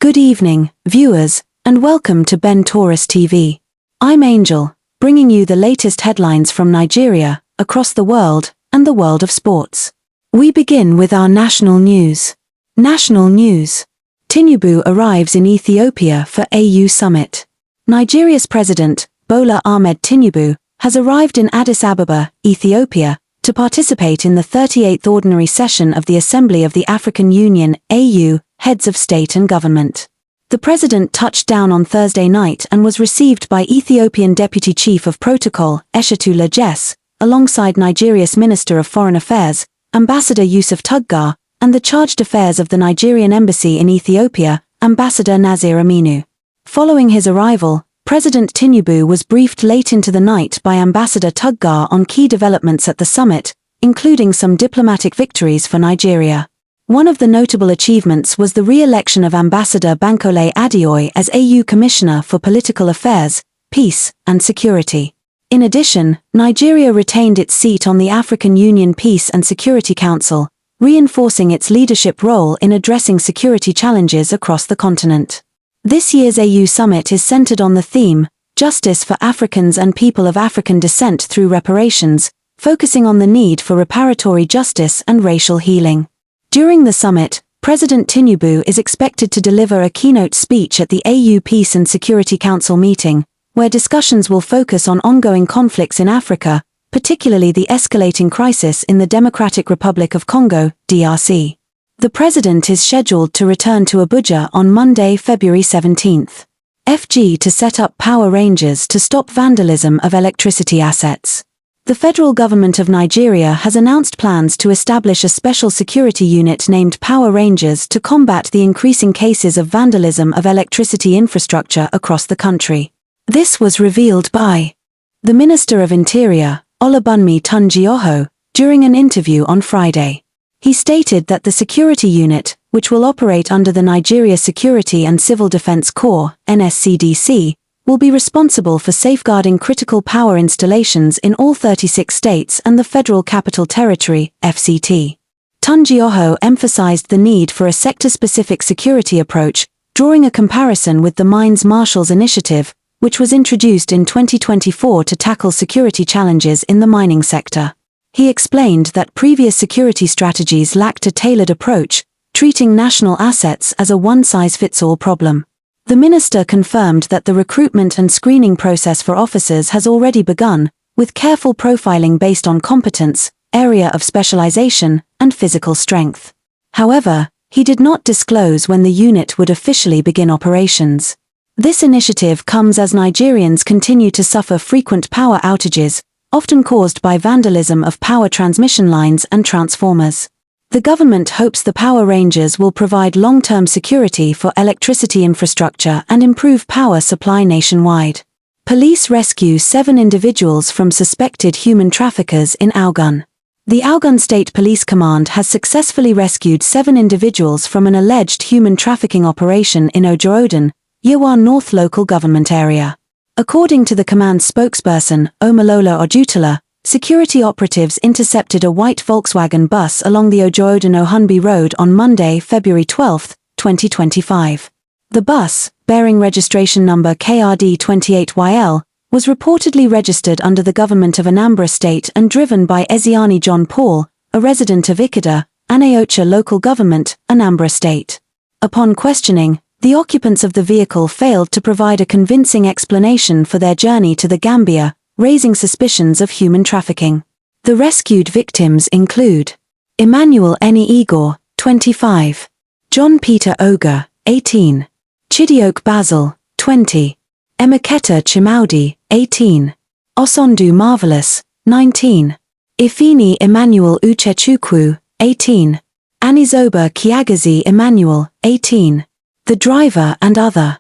Good evening, viewers, and welcome to Ben Taurus TV. I'm Angel, bringing you the latest headlines from Nigeria, across the world, and the world of sports. We begin with our national news. National news. Tinubu arrives in Ethiopia for AU summit. Nigeria's president, Bola Ahmed Tinubu, has arrived in Addis Ababa, Ethiopia, to participate in the 38th Ordinary Session of the Assembly of the African Union, AU, Heads of State and Government. The president touched down on Thursday night and was received by Ethiopian Deputy Chief of Protocol, Eshatu Lajes, alongside Nigeria's Minister of Foreign Affairs, Ambassador Yusuf Tuggar, and the chargé d'affaires of the Nigerian Embassy in Ethiopia, Ambassador Nazir Aminu. Following his arrival, President Tinubu was briefed late into the night by Ambassador Tuggar on key developments at the summit, including some diplomatic victories for Nigeria. One of the notable achievements was the re-election of Ambassador Bankole Adeoye as AU Commissioner for Political Affairs, Peace, and Security. In addition, Nigeria retained its seat on the African Union Peace and Security Council, reinforcing its leadership role in addressing security challenges across the continent. This year's AU summit is centered on the theme, Justice for Africans and People of African Descent through Reparations, focusing on the need for reparatory justice and racial healing. During the summit, President Tinubu is expected to deliver a keynote speech at the AU Peace and Security Council meeting, where discussions will focus on ongoing conflicts in Africa, particularly the escalating crisis in the Democratic Republic of Congo, DRC. The president is scheduled to return to Abuja on Monday, February 17. FG to set up power rangers to stop vandalism of electricity assets. The federal government of Nigeria has announced plans to establish a special security unit named Power Rangers to combat the increasing cases of vandalism of electricity infrastructure across the country. This was revealed by the Minister of Interior, Olabunmi Tunji, during an interview on Friday. He stated that the security unit, which will operate under the Nigeria Security and Civil Defense Corps, NSCDC, will be responsible for safeguarding critical power installations in all 36 states and the Federal Capital Territory, FCT. Tunji emphasized the need for a sector-specific security approach, drawing a comparison with the Mines Marshals Initiative, which was introduced in 2024 to tackle security challenges in the mining sector. He explained that previous security strategies lacked a tailored approach, treating national assets as a one-size-fits-all problem. The minister confirmed that the recruitment and screening process for officers has already begun, with careful profiling based on competence, area of specialization, and physical strength. However, he did not disclose when the unit would officially begin operations. This initiative comes as Nigerians continue to suffer frequent power outages, often caused by vandalism of power transmission lines and transformers. The government hopes the Power Rangers will provide long-term security for electricity infrastructure and improve power supply nationwide. Police rescue 7 individuals from suspected human traffickers in Ogun. The Ogun State Police Command has successfully rescued 7 individuals from an alleged human trafficking operation in Ojoodun, Yewa North local government area. According to the command spokesperson, Omolola Ojutala, security operatives intercepted a white Volkswagen bus along the Ojoodun-Ohunbi Road on Monday, February 12, 2025. The bus, bearing registration number KRD28YL, was reportedly registered under the government of Anambra State and driven by Ezeani John Paul, a resident of Ikeda, Anaocha local government, Anambra State. Upon questioning, the occupants of the vehicle failed to provide a convincing explanation for their journey to the Gambia, raising suspicions of human trafficking. The rescued victims include Emmanuel Eni Igor, 25, John Peter Oga, 18, Chidioke Basil, 20, Emeketa Chimaudi, 18, Osondu Marvelous, 19, Ifini Emmanuel Uchechukwu, 18, Anizoba Kiagazi Emmanuel, 18. The driver and other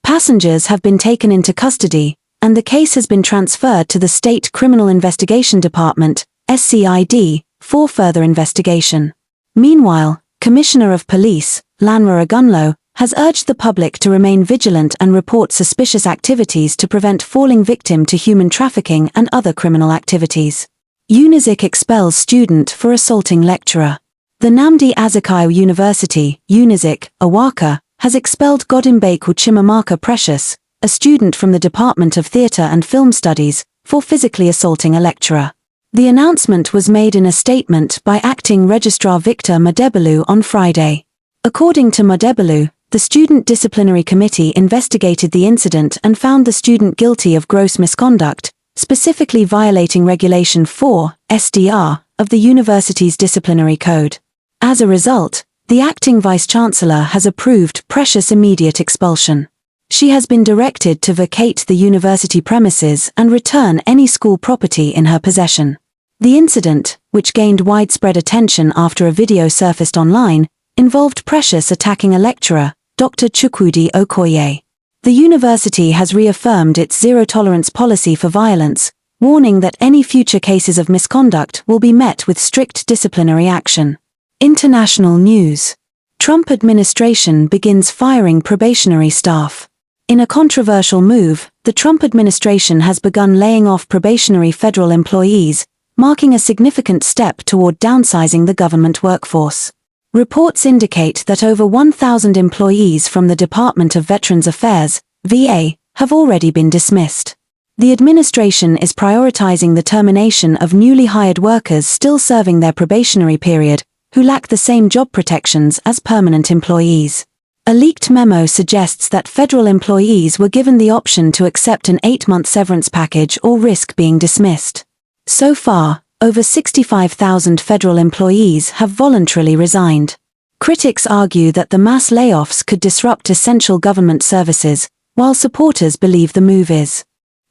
passengers have been taken into custody, and the case has been transferred to the State Criminal Investigation Department, SCID, for further investigation. Meanwhile, Commissioner of Police, Lanra Agunlo, has urged the public to remain vigilant and report suspicious activities to prevent falling victim to human trafficking and other criminal activities. UNIZIK expels student for assaulting lecturer. The Nnamdi Azikiwe University, UNIZIK, Awaka, has expelled Godimbeku Chimamaka Precious, a student from the Department of Theatre and Film Studies, for physically assaulting a lecturer. The announcement was made in a statement by Acting Registrar Victor Madebelu on Friday. According to Madebelu, the Student Disciplinary Committee investigated the incident and found the student guilty of gross misconduct, specifically violating Regulation 4, SDR, of the university's disciplinary code. As a result, the acting vice-chancellor has approved Precious' immediate expulsion. She has been directed to vacate the university premises and return any school property in her possession. The incident, which gained widespread attention after a video surfaced online, involved Precious attacking a lecturer, Dr. Chukwudi Okoye. The university has reaffirmed its zero-tolerance policy for violence, warning that any future cases of misconduct will be met with strict disciplinary action. International news. Trump administration begins firing probationary staff. In a controversial move, the Trump administration has begun laying off probationary federal employees, marking a significant step toward downsizing the government workforce. Reports indicate that over 1,000 employees from the Department of Veterans Affairs, VA, have already been dismissed. The administration is prioritizing the termination of newly hired workers still serving their probationary period, who lack the same job protections as permanent employees. A leaked memo suggests that federal employees were given the option to accept an 8-month severance package or risk being dismissed. So far, over 65,000 federal employees have voluntarily resigned. Critics argue that the mass layoffs could disrupt essential government services, while supporters believe the move is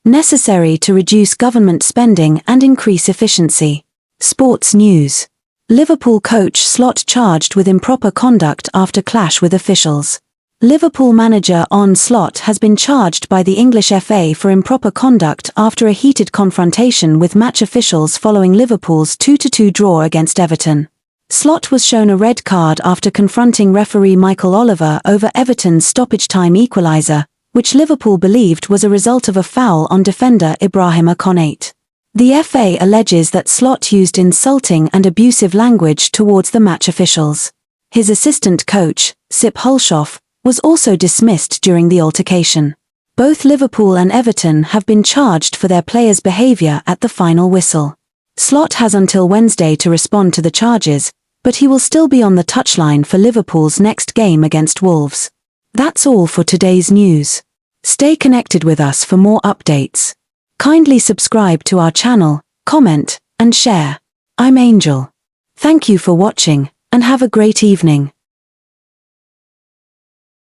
necessary to reduce government spending and increase efficiency. Sports news. Liverpool coach Slot charged with improper conduct after clash with officials. Liverpool manager Arne Slot has been charged by the English FA for improper conduct after a heated confrontation with match officials following Liverpool's 2-2 draw against Everton. Slot was shown a red card after confronting referee Michael Oliver over Everton's stoppage-time equaliser, which Liverpool believed was a result of a foul on defender Ibrahima Konate. The FA alleges that Slot used insulting and abusive language towards the match officials. His assistant coach, Sip Hulshoff, was also dismissed during the altercation. Both Liverpool and Everton have been charged for their players' behaviour at the final whistle. Slot has until Wednesday to respond to the charges, but he will still be on the touchline for Liverpool's next game against Wolves. That's all for today's news. Stay connected with us for more updates. Kindly subscribe to our channel, comment, and share. I'm Angel. Thank you for watching, and have a great evening.